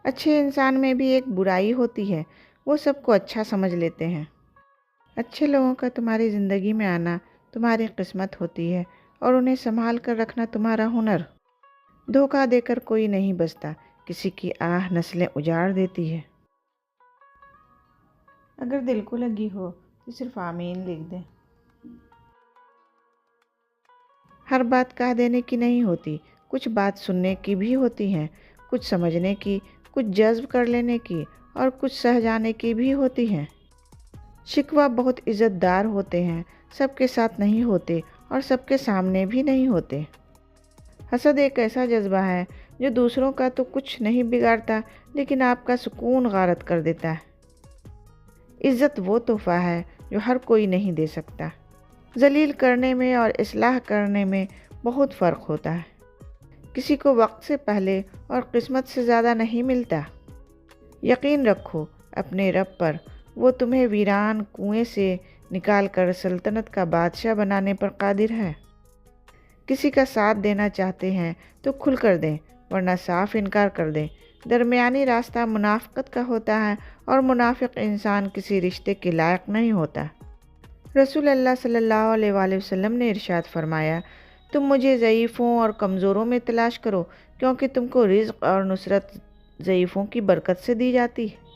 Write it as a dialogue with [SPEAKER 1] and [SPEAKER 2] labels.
[SPEAKER 1] اچھے انسان میں بھی ایک برائی ہوتی ہے، وہ سب کو اچھا سمجھ لیتے ہیں۔ اچھے لوگوں کا تمہاری زندگی میں آنا تمہاری قسمت ہوتی ہے اور انہیں سنبھال کر رکھنا تمہارا ہنر۔ دھوکہ دے کر کوئی نہیں بچتا، کسی کی آہ نسلیں اجاڑ دیتی ہے۔ اگر دل کو لگی ہو تو صرف آمین لکھ دیں۔ ہر بات کہہ دینے کی نہیں ہوتی، کچھ بات سننے کی بھی ہوتی ہیں، کچھ سمجھنے کی، کچھ جذب کر لینے کی اور کچھ سہ جانے کی بھی ہوتی ہیں۔ شکوہ بہت عزت دار ہوتے ہیں، سب کے ساتھ نہیں ہوتے اور سب کے سامنے بھی نہیں ہوتے۔ حسد ایک ایسا جذبہ ہے جو دوسروں کا تو کچھ نہیں بگاڑتا لیکن آپ کا سکون غارت کر دیتا ہے۔ عزت وہ تحفہ ہے جو ہر کوئی نہیں دے سکتا۔ ذلیل کرنے میں اور اصلاح کرنے میں بہت فرق ہوتا ہے۔ کسی کو وقت سے پہلے اور قسمت سے زیادہ نہیں ملتا۔ یقین رکھو اپنے رب پر، وہ تمہیں ویران کنویں سے نکال کر سلطنت کا بادشاہ بنانے پر قادر ہے۔ کسی کا ساتھ دینا چاہتے ہیں تو کھل کر دیں، ورنہ صاف انکار کر دیں۔ درمیانی راستہ منافقت کا ہوتا ہے اور منافق انسان کسی رشتے کے لائق نہیں ہوتا۔ رسول اللہ صلی اللہ علیہ وآلہ وسلم نے ارشاد فرمایا، تم مجھے ضعیفوں اور کمزوروں میں تلاش کرو، کیونکہ تم کو رزق اور نصرت ضعیفوں کی برکت سے دی جاتی ہے۔